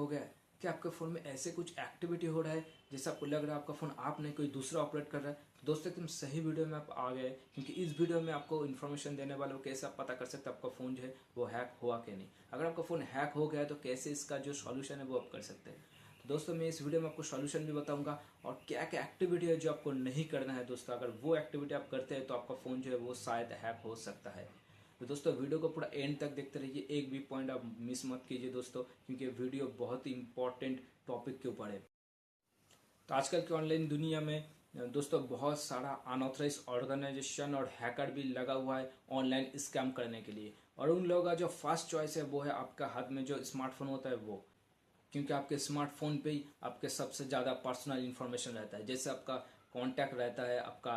हो गया है? क्या आपके फ़ोन में ऐसे कुछ एक्टिविटी हो रहा है जैसे आपको लग रहा है आपका फ़ोन आप नहीं कोई दूसरा ऑपरेट कर रहा है? तो दोस्तों एकदम सही वीडियो में आप आ गए, क्योंकि इस वीडियो में आपको इन्फॉर्मेशन देने वाला हूँ कैसे आप पता कर सकते हैं आपका फ़ोन जो है वो हैक हुआ कि नहीं। अगर आपका फ़ोन हैक हो गया है तो कैसे इसका जो सॉल्यूशन है वो आप कर सकते हैं। तो दोस्तों मैं इस वीडियो में आपको सॉल्यूशन भी बताऊंगा और क्या क्या एक्टिविटी है जो आपको नहीं करना है दोस्तों। अगर वो एक्टिविटी आप करते हैं तो आपका फ़ोन जो है वो शायद हैक हो सकता है। तो दोस्तों वीडियो को पूरा एंड तक देखते रहिए, एक भी पॉइंट आप मिस मत कीजिए दोस्तों, क्योंकि वीडियो बहुत ही इंपॉर्टेंट टॉपिक के ऊपर है। तो आजकल की ऑनलाइन दुनिया में दोस्तों बहुत सारा अनऑथराइज ऑर्गेनाइजेशन और हैकर भी लगा हुआ है ऑनलाइन स्कैम करने के लिए। और उन लोगों का जो फर्स्ट चॉइस है वो है आपका हाथ में जो स्मार्टफोन होता है वो, क्योंकि आपके स्मार्टफोन पे ही आपके सबसे ज़्यादा पर्सनल इन्फॉर्मेशन रहता है। जैसे आपका कॉन्टैक्ट रहता है, आपका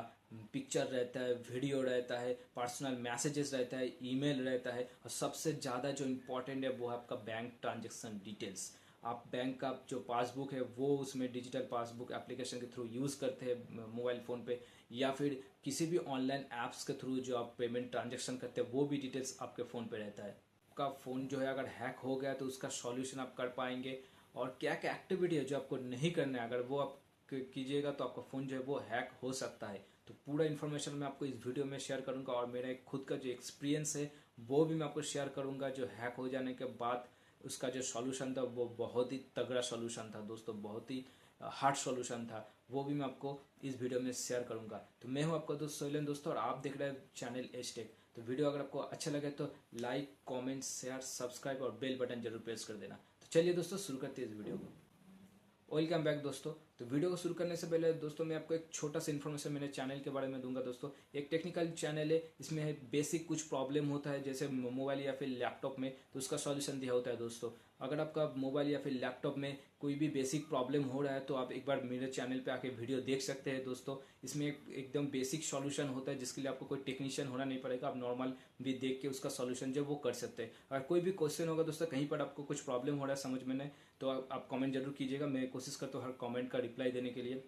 पिक्चर रहता है, वीडियो रहता है, पर्सनल मैसेजेस रहता है, ईमेल रहता है, और सबसे ज़्यादा जो इम्पोर्टेंट है वो है आपका बैंक ट्रांजेक्शन डिटेल्स। आप बैंक का जो पासबुक है वो उसमें डिजिटल पासबुक एप्लीकेशन के थ्रू यूज़ करते हैं मोबाइल फ़ोन पे, या फिर किसी भी ऑनलाइन ऐप्स के थ्रू जो आप पेमेंट ट्रांजेक्शन करते हैं वो भी डिटेल्स आपके फ़ोन पे रहता है। आपका फ़ोन जो है अगर हैक हो गया तो उसका सॉल्यूशन आप कर पाएंगे, और क्या क्या एक्टिविटी है जो आपको नहीं करना है अगर वो आप कीजिएगा तो आपका फ़ोन जो है वो हैक हो सकता है। तो पूरा इन्फॉर्मेशन मैं आपको इस वीडियो में शेयर करूंगा, और मेरा एक खुद का जो एक्सपीरियंस है वो भी मैं आपको शेयर करूंगा। जो हैक हो जाने के बाद उसका जो सॉल्यूशन था वो बहुत ही तगड़ा सॉल्यूशन था दोस्तों, बहुत ही हार्ड सॉल्यूशन था, वो भी मैं आपको इस वीडियो में शेयर करूंगा। तो मैं हूं आपका दोस्त सोहेल दोस्तों, और आप देख रहे हैं चैनल एच टेक। तो वीडियो अगर आपको अच्छा लगे तो लाइक, कमेंट, शेयर, सब्सक्राइब और बेल बटन जरूर प्रेस कर देना। तो चलिए दोस्तों शुरू करते हैं इस वीडियो को। वेलकम बैक दोस्तों। तो वीडियो को शुरू करने से पहले दोस्तों मैं आपको एक छोटा सा इन्फॉर्मेशन मेरे चैनल के बारे में दूंगा दोस्तों। एक टेक्निकल चैनल है, इसमें बेसिक कुछ प्रॉब्लम होता है जैसे मोबाइल या फिर लैपटॉप में, तो उसका सॉल्यूशन दिया होता है दोस्तों। अगर आपका मोबाइल या फिर लैपटॉप में कोई भी बेसिक प्रॉब्लम हो रहा है तो आप एक बार मेरे चैनल पे आके वीडियो देख सकते हैं दोस्तों। इसमें एकदम बेसिक सॉल्यूशन होता है जिसके लिए आपको कोई टेक्नीशियन होना नहीं पड़ेगा, आप नॉर्मल भी देख के उसका सॉल्यूशन जो वो कर सकते हैं। अगर कोई भी क्वेश्चन होगा दोस्तों, कहीं पर आपको कुछ प्रॉब्लम हो रहा है समझ में नहीं, तो आप कमेंट जरूर कीजिएगा, मैं कोशिश करता हूँ हर कमेंट का रिप्लाई देने के लिए।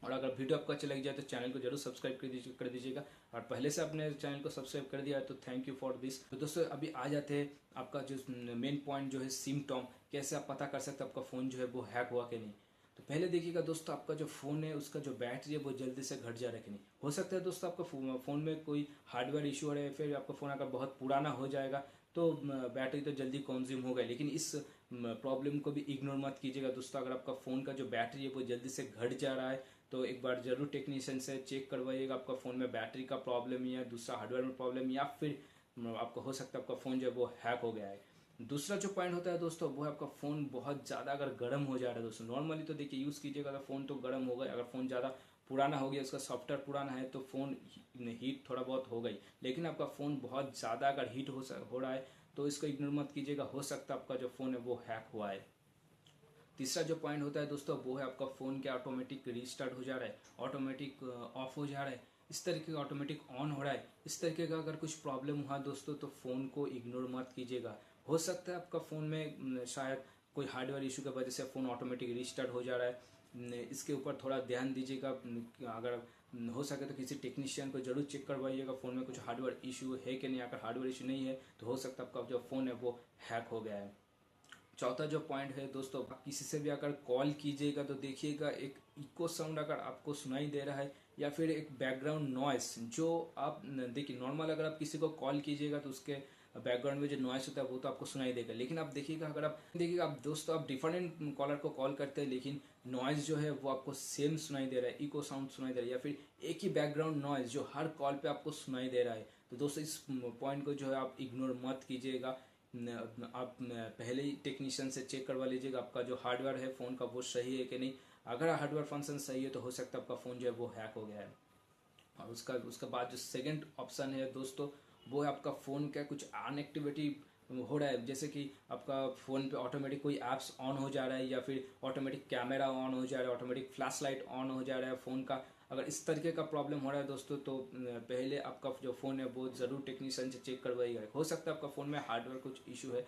और अगर वीडियो आपको अच्छा लग जाए तो चैनल को जरूर सब्सक्राइब कर दीजिएगा, और पहले से आपने चैनल को सब्सक्राइब कर दिया है तो थैंक यू फॉर दिस। तो दोस्तों अभी आ जाते हैं आपका जो मेन पॉइंट जो है सिम्टम, कैसे आप पता कर सकते हैं आपका फ़ोन जो है वो हैक हुआ कि नहीं। तो पहले देखिएगा दोस्तों, आपका जो फ़ोन है उसका जो बैटरी है वो जल्दी से घट जा रहा है कि नहीं। हो सकता है दोस्तों आपका फ़ोन में कोई हार्डवेयर इशू है, फिर आपका फ़ोन अगर बहुत पुराना हो जाएगा तो बैटरी तो जल्दी कंज्यूम होगा, लेकिन इस प्रॉब्लम को भी इग्नोर मत कीजिएगा दोस्तों। अगर आपका फ़ोन का जो बैटरी है वो जल्दी से घट जा रहा है तो एक बार जरूर टेक्नीशियन से चेक करवाइएगा, आपका फ़ोन में बैटरी का प्रॉब्लम या दूसरा हार्डवेयर में प्रॉब्लम, या फिर आपको हो सकता है आपका फ़ोन जो है वो हैक हो गया है। दूसरा जो पॉइंट होता है दोस्तों वो है आपका फ़ोन बहुत ज़्यादा अगर गर्म हो जा रहा है दोस्तों। नॉर्मली तो देखिए यूज़ कीजिएगा तो फ़ोन तो गर्म होगा, अगर फ़ोन ज़्यादा पुराना हो गया, उसका सॉफ्टवेयर पुराना है तो फ़ोन हीट थोड़ा बहुत हो गई। लेकिन आपका फ़ोन बहुत ज़्यादा अगर हीट हो रहा है तो इसको इग्नोर मत कीजिएगा, हो सकता है आपका जो फ़ोन है वो हैक हुआ है। तीसरा जो पॉइंट होता है दोस्तों वो है आपका फ़ोन क्या ऑटोमेटिक रीस्टार्ट हो जा रहा है, ऑटोमेटिक ऑफ हो जा रहा है, इस तरीके का ऑटोमेटिक ऑन हो रहा है। इस तरीके का अगर कुछ प्रॉब्लम हुआ दोस्तों तो फ़ोन को इग्नोर मत कीजिएगा। हो सकता है आपका फ़ोन में शायद कोई हार्डवेयर इशू की वजह से फ़ोन ऑटोमेटिक रीस्टार्ट हो जा रहा है। इसके ऊपर थोड़ा ध्यान दीजिएगा। अगर हो सके तो किसी टेक्नीशियन को जरूर चेक करवाइएगा फ़ोन में कुछ हार्डवेयर इशू है कि नहीं। अगर हार्डवेयर इशू नहीं है तो हो सकता है आपका जो फ़ोन है वो हैक हो गया है। चौथा जो पॉइंट है दोस्तों, किसी से भी अगर कॉल कीजिएगा तो देखिएगा एक इको साउंड अगर आपको सुनाई दे रहा है, या फिर एक बैकग्राउंड नॉइस जो आप देखिए नॉर्मल अगर आप किसी को कॉल कीजिएगा तो उसके बैकग्राउंड में जो नॉइस होता है वो तो आपको सुनाई देगा। लेकिन आप देखिएगा अगर आप देखिएगा आप दोस्तों आप डिफरेंट कॉलर को कॉल करते हैं लेकिन नॉइस जो है वो आपको सेम सुनाई दे रहा है, इको साउंड सुनाई दे रहा है, या फिर एक ही बैकग्राउंड नॉइस जो हर कॉल पे आपको सुनाई दे रहा है। तो दोस्तों इस पॉइंट को जो है आप इग्नोर मत कीजिएगा। आप पहले ही टेक्नीशियन से चेक करवा लीजिएगा आपका जो हार्डवेयर है फ़ोन का वो सही है कि नहीं। अगर हार्डवेयर फंक्शन सही है तो हो सकता है आपका फ़ोन जो है वो हैक हो गया है। और उसका बाद जो सेकंड ऑप्शन है दोस्तों वो है आपका फ़ोन का कुछ अनएक्टिविटी हो रहा है, जैसे कि आपका फ़ोन पे ऑटोमेटिक कोई ऐप्स ऑन हो जा रहा है, या फिर ऑटोमेटिक कैमरा ऑन हो जा रहा है, ऑटोमेटिक फ्लैश लाइट ऑन हो जा रहा है फ़ोन का। अगर इस तरीके का प्रॉब्लम हो रहा है दोस्तों तो पहले आपका जो फ़ोन है वो ज़रूर टेक्नीशियन से चेक करवाइएगा। हो सकता है आपका फ़ोन में हार्डवेयर कुछ इशू है,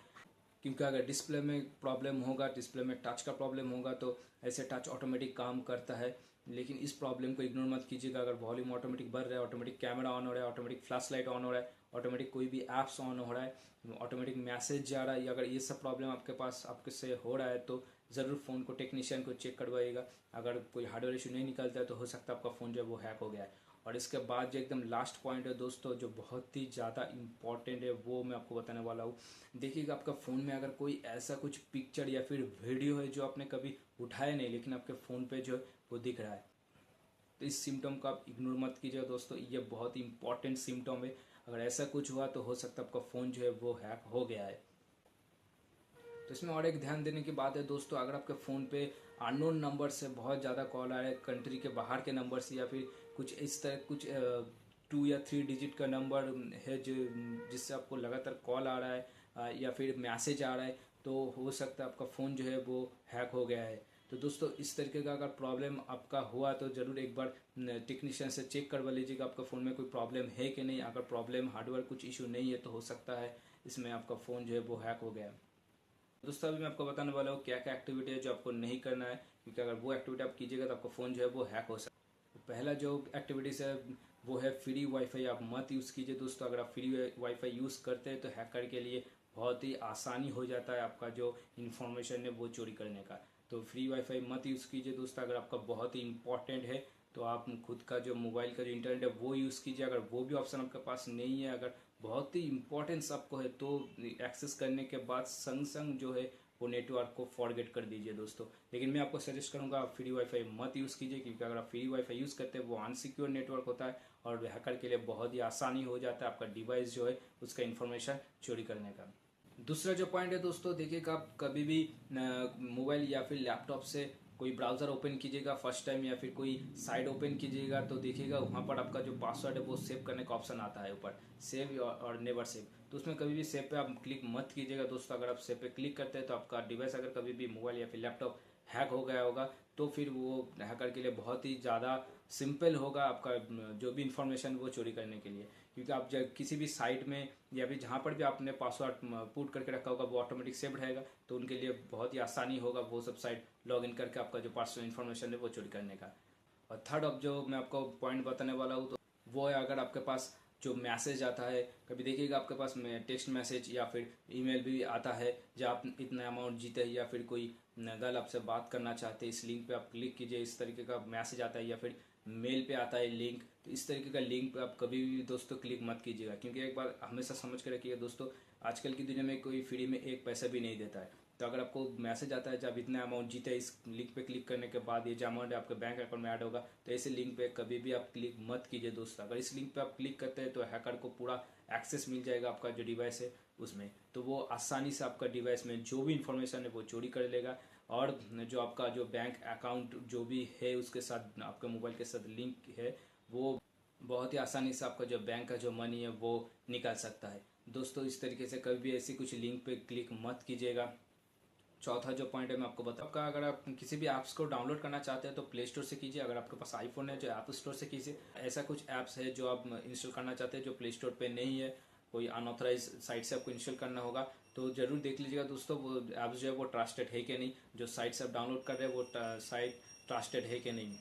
क्योंकि अगर डिस्प्ले में प्रॉब्लम होगा, डिस्प्ले में टच का प्रॉब्लम होगा तो ऐसे टच ऑटोमेटिक काम करता है। लेकिन इस प्रॉब्लम को इग्नोर मत कीजिएगा। अगर वॉल्यूम ऑटोमेटिक बढ़ रहा है, ऑटोमेटिक कैमरा ऑन हो रहा है, ऑटोमेटिक फ्लैश लाइट ऑन हो रहा है, ऑटोमेटिक कोई भी ऐप्स ऑन हो रहा है, ऑटोमेटिक मैसेज जा रहा है, या अगर ये सब प्रॉब्लम आपके पास आपके से हो रहा है तो ज़रूर फ़ोन को टेक्नीशियन को चेक करवाइएगा। अगर कोई हार्डवेयर इशू नहीं निकलता है तो हो सकता है आपका फ़ोन जो है वो हैक हो गया है। और इसके बाद जो एकदम लास्ट पॉइंट है दोस्तों, जो बहुत ही ज़्यादा इम्पॉर्टेंट है, वो मैं आपको बताने वाला हूँ। देखिएगा आपका फ़ोन में अगर कोई ऐसा कुछ पिक्चर या फिर वीडियो है जो आपने कभी उठाया नहीं लेकिन आपके फ़ोन पे जो है वो दिख रहा है, तो इस सिम्टम को आप इग्नोर मत कीजिए दोस्तों, ये बहुत ही इंपॉर्टेंट सिम्टम है। अगर ऐसा कुछ हुआ तो हो सकता है आपका फ़ोन जो है वो हैक हो गया है। तो इसमें और एक ध्यान देने की बात है दोस्तों, अगर आपके फ़ोन पे अननोन नंबर से बहुत ज़्यादा कॉल आ रहा है, कंट्री के बाहर के नंबर से, या फिर कुछ इस तरह कुछ 2 या 3 डिजिट का नंबर है जो जिससे आपको लगातार कॉल आ रहा है या फिर मैसेज आ रहा है, तो हो सकता है आपका फ़ोन जो है वो हैक हो गया है। तो दोस्तों इस तरीके का अगर प्रॉब्लम आपका हुआ तो ज़रूर एक बार टेक्नीशियन से चेक करवा लीजिएगा आपका फ़ोन में कोई प्रॉब्लम है कि नहीं। अगर प्रॉब्लम हार्डवेयर कुछ इशू नहीं है तो हो सकता है इसमें आपका फ़ोन जो है वो हैक हो गया है। दोस्तों अभी मैं आपको बताने वाला हूँ क्या क्या एक्टिविटी है जो आपको नहीं करना है, क्योंकि अगर वो एक्टिविटी आप कीजिएगा तो आपका फ़ोन जो है वो हैक हो सकता है। तो पहला जो एक्टिविटीज़ है वो है फ्री वाईफाई आप मत यूज़ कीजिए दोस्तों। अगर आप फ्री वाईफाई यूज़ करते हैं तो हैकर के लिए बहुत ही आसानी हो जाता है आपका जो इन्फॉर्मेशन है वो चोरी करने का। तो फ्री वाईफाई मत यूज़ कीजिए दोस्तों। अगर आपका बहुत ही इंपॉर्टेंट है तो आप खुद का जो मोबाइल का जो इंटरनेट है वो यूज़ कीजिए। अगर वो भी ऑप्शन आपके पास नहीं है, अगर बहुत ही इंपॉर्टेंस आपको है, तो एक्सेस करने के बाद संग संग जो है वो नेटवर्क को फॉरगेट कर दीजिए दोस्तों। लेकिन मैं आपको सजेस्ट करूंगा आप फ्री वाईफाई मत यूज़ कीजिए, क्योंकि अगर आप फ्री वाईफाई यूज़ करते हैं वो अनसिक्योर नेटवर्क होता है और हैकर के लिए बहुत ही आसानी हो जाता है आपका डिवाइस जो है उसका इन्फॉर्मेशन चोरी करने का। दूसरा जो पॉइंट है दोस्तों, देखिएगा आप कभी भी मोबाइल या फिर लैपटॉप से कोई ब्राउज़र ओपन कीजिएगा फर्स्ट टाइम, या फिर कोई साइट ओपन कीजिएगा, तो देखिएगा वहाँ पर आपका जो पासवर्ड है वो सेव करने का ऑप्शन आता है ऊपर, सेव और नेवर सेव। तो उसमें कभी भी सेव पे आप क्लिक मत कीजिएगा दोस्तों। अगर आप सेव पे क्लिक करते हैं तो आपका डिवाइस अगर कभी भी मोबाइल या फिर लैपटॉप हैक हो गया होगा तो फिर वो हैकर के लिए बहुत ही ज़्यादा सिंपल होगा आपका जो भी इंफॉर्मेशन वो चोरी करने के लिए। क्योंकि आप जब किसी भी साइट में या फिर जहाँ पर भी आपने पासवर्ड पुट करके रखा होगा वो ऑटोमेटिक सेव रहेगा, तो उनके लिए बहुत ही आसानी होगा वो सब साइट लॉग इन करके आपका जो पर्सनल इन्फॉर्मेशन है वो चोरी करने का। और थर्ड अब जो मैं आपको पॉइंट बताने वाला हूँ तो वो है, अगर आपके पास जो मैसेज आता है, कभी देखिएगा आपके पास में टेक्स्ट मैसेज या फिर ईमेल भी आता है जब आप इतना अमाउंट जीते हैं या फिर कोई गर्ल आपसे बात करना चाहते हैं, इस लिंक पे आप क्लिक कीजिए, इस तरीके का मैसेज आता है, या फिर मेल पे आता है लिंक। तो इस तरीके का लिंक पे आप कभी भी दोस्तों क्लिक मत कीजिएगा, क्योंकि एक बार हमेशा समझ के रखिएगा दोस्तों, आजकल की दुनिया में कोई फ्री में एक पैसा भी नहीं देता है। तो अगर आपको मैसेज आता है जब इतना अमाउंट जीते इस लिंक पे क्लिक करने के बाद ये जो अमाउंट है आपके बैंक अकाउंट में ऐड होगा, तो ऐसे लिंक पे कभी भी आप क्लिक मत कीजिए दोस्तों। अगर इस लिंक पे आप क्लिक करते हैं तो हैकर को पूरा एक्सेस मिल जाएगा आपका जो डिवाइस है उसमें, तो वो आसानी से आपका डिवाइस में जो भी इंफॉर्मेशन है वो चोरी कर लेगा। और जो आपका जो बैंक अकाउंट जो भी है उसके साथ आपके मोबाइल के साथ लिंक है, वो बहुत ही आसानी से आपका जो बैंक का जो मनी है वो निकाल सकता है दोस्तों। इस तरीके से कभी भी ऐसी कुछ लिंक पे क्लिक मत कीजिएगा। चौथा जो पॉइंट है मैं आपको बताऊँ, आपका अगर आप किसी भी ऐप्स को डाउनलोड करना चाहते हैं तो प्ले स्टोर से कीजिए। अगर आपके पास आईफोन है जो ऐप स्टोर से कीजिए। ऐसा कुछ ऐप्स है जो आप इंस्टॉल करना चाहते हैं जो प्ले स्टोर पे नहीं है, कोई अनऑथराइज साइट से आपको इंस्टॉल करना होगा, तो जरूर देख लीजिएगा दोस्तों वो ऐप्स जो है वो ट्रस्टेड है कि नहीं, जो साइट से आप डाउनलोड कर रहे हैं वो साइट ट्रस्टेड है कि नहीं।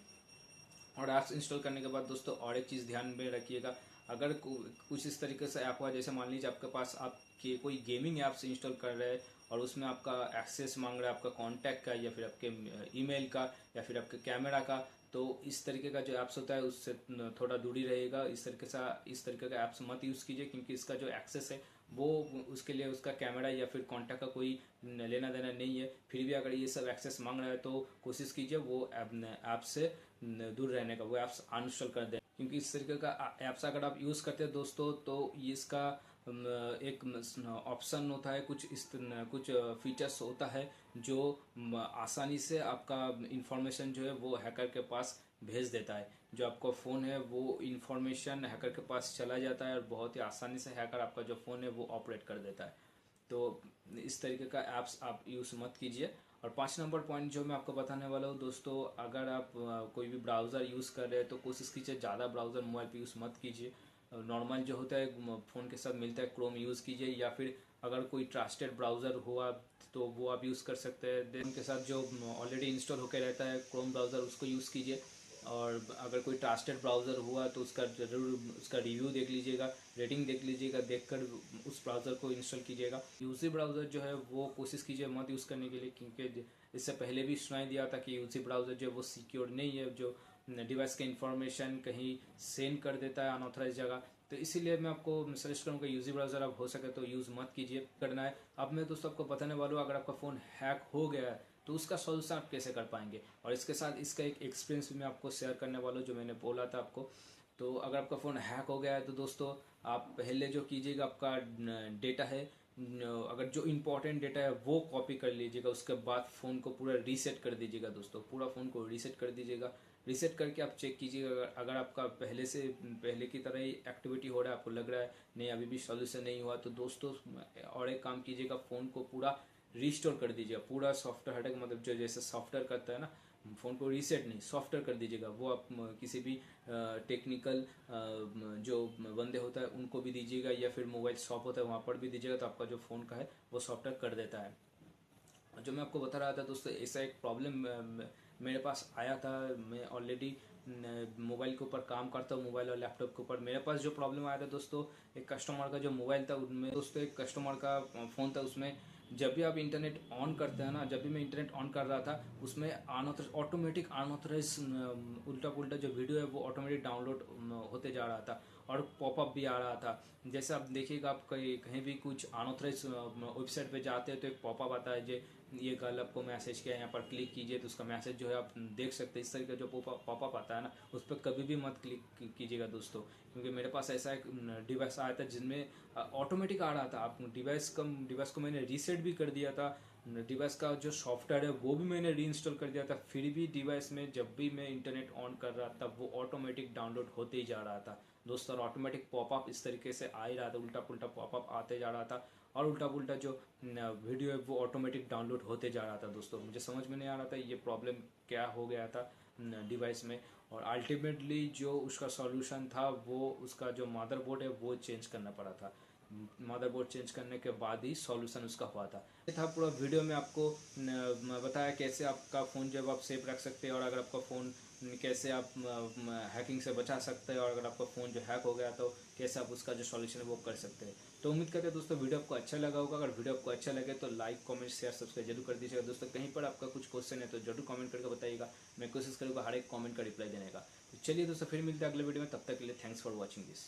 और ऐप्स इंस्टॉल करने के बाद दोस्तों और एक चीज़ ध्यान में रखिएगा, अगर कुछ इस तरीके से ऐप हुआ, जैसे मान लीजिए आपके पास आपके कोई गेमिंग ऐप्स इंस्टॉल कर रहे हैं और उसमें आपका एक्सेस मांग रहा है आपका कॉन्टैक्ट का या फिर आपके ईमेल का या फिर आपके कैमरा का, तो इस तरीके का जो ऐप्स होता है उससे थोड़ा दूरी रहेगा। इस तरीके का ऐप्स मत यूज़ कीजिए, क्योंकि इसका जो एक्सेस है वो उसके लिए उसका कैमरा या फिर कॉन्टैक्ट का कोई लेना देना नहीं है। फिर भी अगर ये सब एक्सेस मांग रहा है तो कोशिश कीजिए वो ऐप से दूर रहने का, वो ऐप्स अनइंस्टॉल कर दें। क्योंकि इस तरीके का ऐप्स अगर आप यूज़ करते हैं दोस्तों तो ये इसका एक ऑप्शन होता है, कुछ फीचर्स होता है जो आसानी से आपका इंफॉर्मेशन जो है वो हैकर के पास भेज देता है। जो आपका फ़ोन है वो इंफॉर्मेशन हैकर के पास चला जाता है और बहुत ही आसानी से हैकर आपका जो फ़ोन है वो ऑपरेट कर देता है। तो इस तरीके का ऐप्स आप यूज़ मत कीजिए। और 5 नंबर पॉइंट जो मैं आपको बताने वाला हूँ दोस्तों, अगर आप कोई भी ब्राउज़र यूज़ कर रहे हैं तो कोशिश कीजिए ज़्यादा ब्राउज़र मोबाइल पे यूज़ मत कीजिए। नॉर्मल जो होता है फ़ोन के साथ मिलता है क्रोम यूज़ कीजिए, या फिर अगर कोई ट्रस्टेड ब्राउज़र हुआ तो वो आप यूज़ कर सकते हैं। देन के साथ जो ऑलरेडी इंस्टॉल होकर रहता है क्रोम ब्राउज़र उसको यूज़ कीजिए। और अगर कोई ट्रस्टेड ब्राउज़र हुआ तो उसका ज़रूर उसका रिव्यू देख लीजिएगा, रेटिंग देख लीजिएगा, देखकर उस ब्राउज़र को इंस्टॉल कीजिएगा। यूसी ब्राउज़र जो है वो कोशिश कीजिए मत यूज़ करने के लिए, क्योंकि इससे पहले भी सुनाई दिया था कि यूसी ब्राउज़र जो है वो सिक्योर नहीं है, जो डिवाइस का इंफॉर्मेशन कहीं सेंड कर देता है अनऑथराइज जगह। तो इसीलिए मैं आपको सजेस्ट करूँगा यूजी ब्राउज़र आप हो सके तो यूज़ मत कीजिए। करना है अब मैं दोस्तों आपको बताने वाला हूँ, अगर आपका फ़ोन हैक हो गया है तो उसका सॉल्यूशन आप कैसे कर पाएंगे, और इसके साथ इसका एक एक्सपीरियंस भी मैं आपको शेयर करने वाला हूँ जो मैंने बोला था आपको। तो अगर आपका फ़ोन हैक हो गया है तो दोस्तों आप पहले जो कीजिएगा, आपका डेटा है, अगर जो इम्पोर्टेंट डेटा है वो कॉपी कर लीजिएगा। उसके बाद फ़ोन को पूरा रीसेट कर दीजिएगा दोस्तों, पूरा फ़ोन को रीसेट कर दीजिएगा। रीसेट करके आप चेक कीजिएगा, अगर आपका पहले की तरह ही एक्टिविटी हो रहा है, आपको लग रहा है नहीं अभी भी सॉल्यूशन नहीं हुआ, तो दोस्तों और एक काम कीजिएगा, फ़ोन को पूरा रिस्टोर कर दीजिएगा। पूरा सॉफ्टवेयर हटेगा, मतलब जो जैसे सॉफ्टवेयर करता है ना, फ़ोन को रीसेट नहीं सॉफ्टवेयर कर दीजिएगा। वो आप किसी भी टेक्निकल जो बंदे होता है उनको भी दीजिएगा, या फिर मोबाइल शॉप होता है वहाँ पर भी दीजिएगा, तो आपका जो फ़ोन का है वो सॉफ्टवेयर कर देता है। जो मैं आपको बता रहा था दोस्तों, ऐसा एक प्रॉब्लम मेरे पास आया था। मैं ऑलरेडी मोबाइल के ऊपर काम करता हूँ, मोबाइल और लैपटॉप के ऊपर। मेरे पास जो प्रॉब्लम आया था दोस्तों, एक कस्टमर का जो मोबाइल था उनमें दोस्तों एक कस्टमर का फ़ोन था, उसमें जब भी आप इंटरनेट ऑन करते हैं ना, जब भी मैं इंटरनेट ऑन कर रहा था उसमें ऑटोमेटिक अनऑथराइज उल्टा पुल्टा जो वीडियो है वो ऑटोमेटिक डाउनलोड होते जा रहा था, और पॉपअप भी आ रहा था। जैसे आप देखिएगा, आप कहीं भी कुछ अनऑथराइज वेबसाइट पे जाते हैं तो एक पॉपअप आता है, जो ये कल आपको मैसेज किया है, यहाँ पर क्लिक कीजिए, तो उसका मैसेज जो है आप देख सकते हैं। इस तरीके का जो पॉपअप आता है ना, उस पर कभी भी मत क्लिक कीजिएगा दोस्तों, क्योंकि मेरे पास ऐसा एक डिवाइस आया था जिनमें ऑटोमेटिक आ रहा था। आप डिवाइस को मैंने रीसेट भी कर दिया था, डिवाइस का जो सॉफ्टवेयर है वो भी मैंने री इंस्टॉल कर दिया था, फिर भी डिवाइस में जब भी मैं इंटरनेट ऑन कर रहा था वो ऑटोमेटिक डाउनलोड होते ही जा रहा था दोस्तों। ऑटोमेटिक पॉपअप इस तरीके से आ ही रहा था, उल्टा पुल्टा पॉपअप आते जा रहा था, और उल्टा पुल्टा जो वीडियो है वो ऑटोमेटिक डाउनलोड होते जा रहा था दोस्तों। मुझे समझ में नहीं आ रहा था ये प्रॉब्लम क्या हो गया था डिवाइस में, और अल्टीमेटली जो उसका सॉल्यूशन था वो उसका जो मदरबोर्ड है वो चेंज करना पड़ा था। मदरबोर्ड चेंज करने के बाद ही सॉल्यूशन उसका हुआ था। ये था पूरा वीडियो में आपको बताया कैसे आपका फ़ोन जब आप सेफ रख सकते हैं, और अगर आपका फ़ोन कैसे आप हैकिंग से बचा सकते हैं, और अगर आपका फ़ोन जो हैक हो गया तो कैसे आप उसका जो सॉल्यूशन है वो कर सकते हैं। तो उम्मीद करते हैं दोस्तों वीडियो आपको अच्छा लगा होगा। अगर वीडियो आपको अच्छा लगे तो लाइक कमेंट शेयर सब्सक्राइब जरूर कर दीजिएगा दोस्तों। कहीं पर आपका कुछ क्वेश्चन है तो जरूर कमेंट करके बताइएगा, मैं कोशिश करूँगा हर एक कमेंट का रिप्लाई देने का। तो चलिए दोस्तों फिर मिलते हैं अगले वीडियो में, तब तक के लिए थैंक्स फॉर वॉचिंग दिस।